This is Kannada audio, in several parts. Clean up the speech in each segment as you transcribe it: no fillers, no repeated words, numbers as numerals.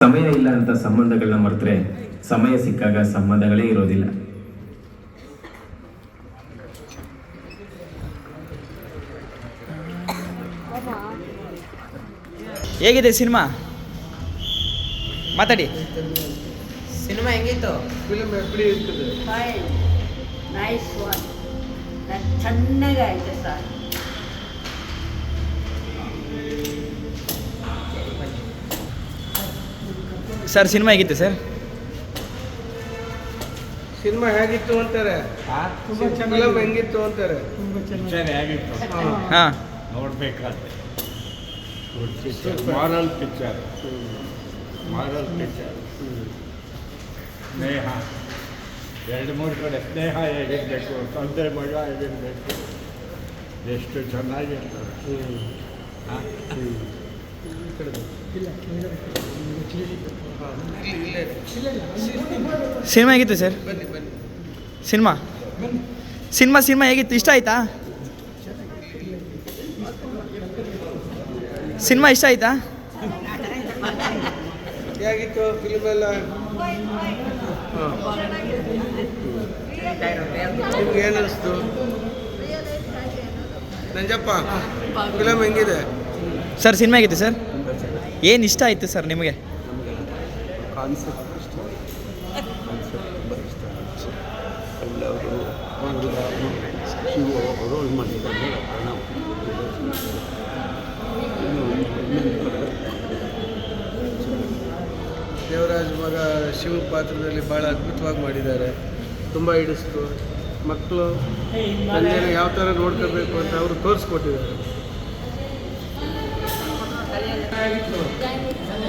ಸಮಯ ಇಲ್ಲ ಅಂತ ಸಂಬಂಧಗಳನ್ನ ಮರೆತರೆ ಸಮಯ ಸಿಕ್ಕಾಗ ಸಂಬಂಧಗಳೇ ಇರೋದಿಲ್ಲ. ಹೇಗಿದೆ ಸಿನಿಮಾ? ಮಾತಾಡಿ. ಸಿನಿಮಾ ಹೆಂಗಿತ್ತು? ಫಿಲ್ಮ್ ಎಪ್ಪಡಿ ಇರ್ತದೆ? ಫೈನ್, ನೈಸ್ ಒನ್, ಚೆನ್ನಾಗೈತೆ ಸರ್. ಸರ್ ಸಿನಿಮಾ ಹೇಗಿತ್ತು ಸರ್? ಸಿನಿಮಾ ಹೇಗಿತ್ತು ಅಂತಾರೆ, ಫಿಲಮ್ ಹೆಂಗಿತ್ತು ಅಂತಾರೆ. ಪಿಕ್ಚರ್ ಹೇಗಿತ್ತು ಹಾಂ, ನೋಡ್ಬೇಕಾದ್ರೆ ಮಾರಲ್ ಪಿಕ್ಚರ್, ಮಾರಲ್ ಪಿಕ್ಚರ್. ಸ್ನೇಹ, ಎರಡು ಮೂರು ಕಡೆ ಸ್ನೇಹ ಹೇಗಿರಬೇಕು, ತಂದೆ ಮಗ ಹೇಗಿರಬೇಕು, ಎಷ್ಟು ಚೆನ್ನಾಗಿರ್ತದೆ. ಸಿನಿಮಾ ಹೇಗಿತ್ತು ಸರ್? ಬನ್ನಿ ಬನ್ನಿ ಸಿನಿಮಾ ಸಿನಿಮಾ ಸಿನಿಮಾ ಹೇಗಿತ್ತು? ಇಷ್ಟ ಆಯ್ತಾ? ಸಿನಿಮಾ ಇಷ್ಟ ಆಯ್ತಾ? ಹೇಗಿತ್ತು ಫಿಲ್ಮ್ ಎಲ್ಲ? ನಿಮ್ಗೆ ಏನು ಅನಿಸ್ತು ನಂಜಪ್ಪ? ಫಿಲಮ್ ಹೆಂಗಿದೆ ಸರ್ ಸಿನಿಮಾ ಹೇಗಿತ್ತು ಸರ್? ಏನು ಇಷ್ಟ ಆಯಿತು ಸರ್ ನಿಮಗೆ? ಕಾನ್ಸೆಪ್ಟ್ ಇಷ್ಟ, ಕಾನ್ಸೆಪ್ಟ್ ತುಂಬ ಇಷ್ಟ ಆಯಿತು. ಎಲ್ಲವರು ಶಿವ ರೋಲ್ ಮಾಡಿದ್ದಾರೆ. ದೇವರಾಜ್ ಮಗ ಶಿವ ಪಾತ್ರದಲ್ಲಿ ಭಾಳ ಅದ್ಭುತವಾಗಿ ಮಾಡಿದ್ದಾರೆ. ತುಂಬ ಹಿಡಿಸ್ತು. ಮಕ್ಕಳು ತಂದೆನ ಯಾವ ಥರ ನೋಡ್ಕೋಬೇಕು ಅಂತ ಅವರು ತೋರಿಸ್ಕೊಟ್ಟಿದ್ದಾರೆ.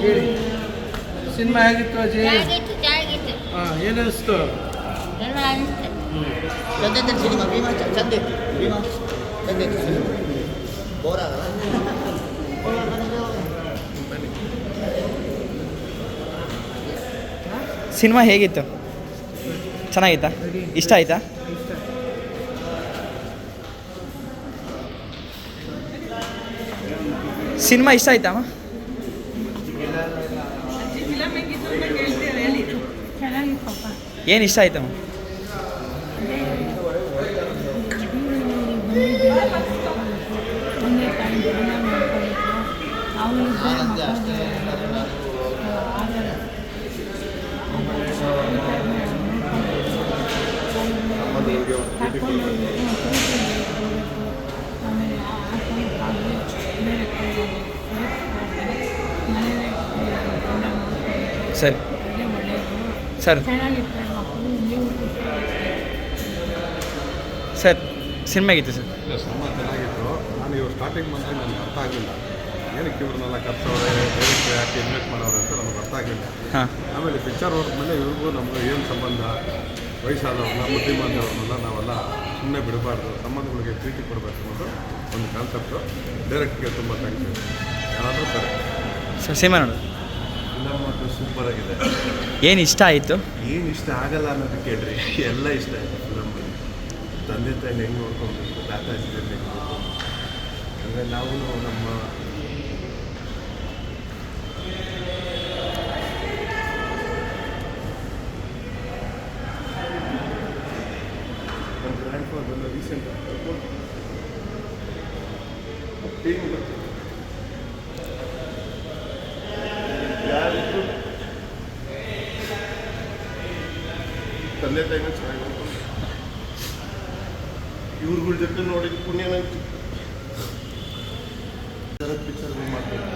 ಹೇಳಿ, ಸಿನಿಮಾ ಹೇಗಿತ್ತು ಅಜಯ್? ಹಾಂ, ಏನು ಅನಿಸ್ತು? ಸಿನಿಮಾ ಭೀಮಾ ಚಂದ ಇತ್ತು. ಭೀಮಾ ಚಂದ ಇತ್ತು ಸಿನಿಮಾ, ಬೋರ್ ಆಗಲ್ಲ. ಸಿನಿಮಾ ಹೇಗಿತ್ತು? ಚೆನ್ನಾಗಿತ್ತಾ? ಇಷ್ಟ ಆಯ್ತಾ? ಸಿನಿಮಾ ಇಷ್ಟ ಆಯ್ತಾ? ಏನು ಇಷ್ಟ ಆಯ್ತಮ್ಮ? ಸರಿ ಸರ್, ಸರ್ ಸಿನಿಮಾ ಹೇಗಿತ್ತು ಸರ್? ಸಿನಿಮಾ ಚೆನ್ನಾಗಿತ್ತು. ನಾನು ಇವ್ರು ಸ್ಟಾರ್ಟಿಂಗ್ ಬಂದರೆ ನನಗೆ ಅರ್ಥ ಆಗಲಿಲ್ಲ, ಏನಕ್ಕೆ ಇವ್ರನ್ನೆಲ್ಲ ಕರ್ಸೋರೆ, ಡೈರೆಕ್ಟ್ ಯಾಕೆ ಇನ್ವೆಸ್ಟ್ ಮಾಡೋರು ಅಂತ ನಮಗೆ ಅರ್ಥ ಆಗಲಿಲ್ಲ. ಹಾಂ, ಆಮೇಲೆ ಪಿಕ್ಚರ್ ಹೋದ್ಮೇಲೆ ಇವ್ರಿಗೂ ನಮಗೂ ಏನು ಸಂಬಂಧ, ವಯಸ್ಸಾದವ್ರನ್ನ ಬುದ್ಧಿಮಾಂದ್ಯವ್ರನ್ನೆಲ್ಲ ನಾವೆಲ್ಲ ಸುಮ್ಮನೆ ಬಿಡಬಾರ್ದು, ಸಂಬಂಧಗಳಿಗೆ ಪ್ರೀತಿ ಕೊಡಬೇಕು ಅನ್ನೋದು ಒಂದು ಕಾನ್ಸೆಪ್ಟು. ಡೈರೆಕ್ಟ್ಗೆ ತುಂಬ ಥ್ಯಾಂಕ್ಸ್. ಯಾರಾದರೂ ಸರಿ. ಸರ್ ಸಿನಿಮಾ ನೋಡು. ಫಿಲಮ್ ಮತ್ತು ಸೂಪರ್ ಆಗಿದೆ. ಏನು ಇಷ್ಟ ಆಯಿತು? ಏನು ಇಷ್ಟ ಆಗಲ್ಲ ಅನ್ನೋದು ಕೇಳ್ರಿ, ಎಲ್ಲ ಇಷ್ಟ ಆಯಿತು ಫಿಲಮಲ್ಲಿ. ತಂದೆ ತಾಯಿನ ಹೆಂಗೆ ನೋಡ್ಕೊಬೇಕು, ತಾತ ಅಜ್ಜಿಯನ್ನು ಹೆಂಗೆ ನೋಡ್ಕೊಬೇಕು, ಅಂದರೆ ನಾವು ನಮ್ಮ ಗ್ರ್ಯಾಂಡ್ ಫಾದರ್ನ ರೀಸೆಂಟ್ ಯಾರಿದ್ರು ತಂದೆ ತಾಯಿನ ಚೆನ್ನಾಗಿ ನೋಡ್ಕೊಂಡು ಇವ್ರುಗಳ ಜೊತೆ ನೋಡಿದ ಪುಣ್ಯನಂತೂ ಪಿಕ್ಚರ್ಗಳು ಮಾಡ್ತಾರೆ.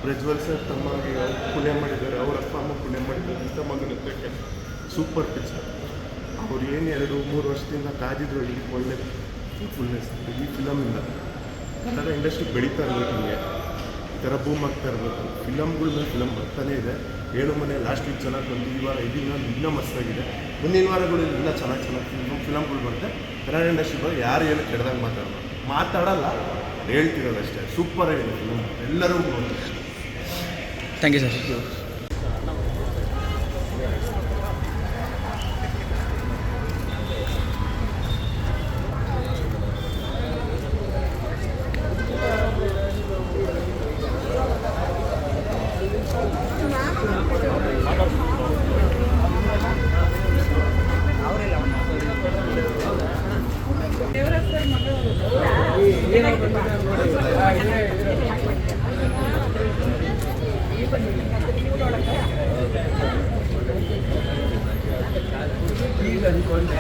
ಪ್ರಜ್ವಲ್ ಸರ್ ತಮ್ಮಗೆ ಪುಣ್ಯ ಮಾಡಿದ್ದಾರೆ, ಅವ್ರ ಅಪ್ಪ ಅಮ್ಮ ಪುಣ್ಯ ಮಾಡಿದ್ದಾರೆ ಅಂತ ಮಗನಕ್ಕೆ ಸೂಪರ್ ಪಿಕ್ಚರ್. ಅವ್ರು ಏನು 2-3 ವರ್ಷದಿಂದ ಕಾದಿದ್ರು ಇಲ್ಲಿ ಒಳ್ಳೆ ಫುಲ್ನೆಸ್. ಈ ಫಿಲಮಿಂದ ಕನ್ನಡ ಇಂಡಸ್ಟ್ರಿ ಬೆಳೀತಾ ಇರಬೇಕು, ಹಿಂಗೆ ಈ ಥರ ಬೂಮ್ ಆಗ್ತಾ ಇರಬೇಕು. ಫಿಲಮ್ಗಳ ಮೇಲೆ ಫಿಲಮ್ ಬರ್ತಾನೆ ಇದೆ. 7 ಮನೆ ಲಾಸ್ಟ್ ವೀಕ್ ಚೆನ್ನಾಗಿ ಬಂದು ಈ ವಾರ ಇನ್ನೂ ಮಸ್ತಾಗಿದೆ. ಮುಂದಿನ ವಾರಗಳು ಇನ್ನೂ ಚೆನ್ನಾಗಿ ಫಿಲಮ್ಗಳು ಬರುತ್ತೆ. ಕನ್ನಡ ಇಂಡಸ್ಟ್ರಿ ಬಗ್ಗೆ ಯಾರು ಏನು ಕೆಡ್ದಂಗೆ ಮಾತಾಡಲ್ಲ, ಹೇಳ್ತಿರೋದಷ್ಟೇ. ಸೂಪರಾಗಿದೆ ಫಿಲಮ್, ಎಲ್ಲರೂ ನೋಡಿ. Thank you sir. ಈಗ ಅಂದ್ಕೊಂಡೆ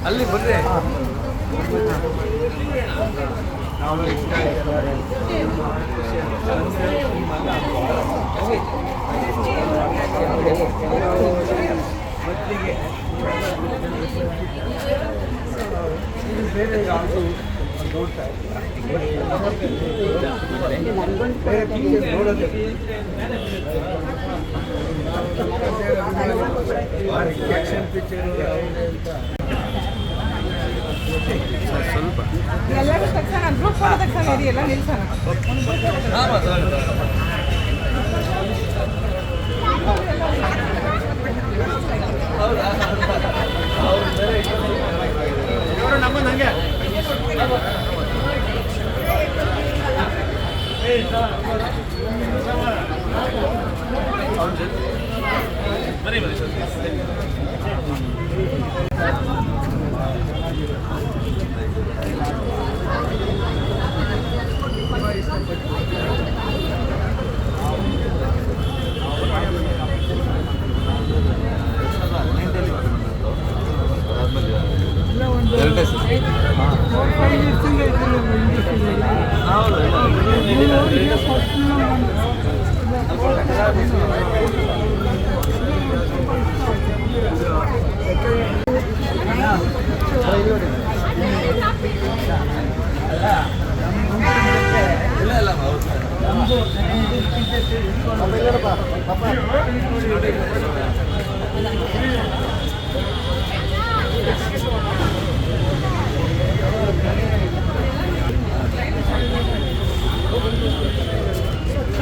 ಅಲ್ಲಿ ಬರ್ರಿ ಮಕ್ಕಳಿಗೆ ಬೇರೆ ಯಾವುದು ನೋಡ್ತಾ ಬೇರೆ ಪಿಕ್ಚರ್ ನೋಡೋದೇ ಆ್ಯಕ್ಷನ್ ಪಿಕ್ಚರು ಸ್ವಲ್ಪ ಎಲ್ಲರೂ ತಕ್ಷಣ ಗ್ರೂಪ್ ಫೋಟೋ ತಕ್ಷಣ ಇದೆಯಲ್ಲ ನಿಲ್ಸೋಣ. ನಮ್ಮ ನಂಗೆ ಬರೀ ಬರೀ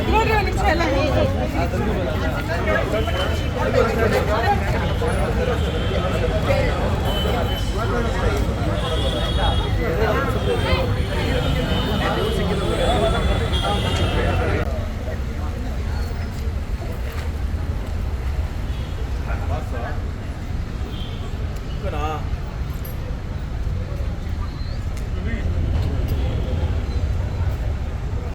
ನೋಡ್ರಿ ಒಂದು ನಿಮಿಷ ಎಲ್ಲ ಮಾತಾಡೋಣ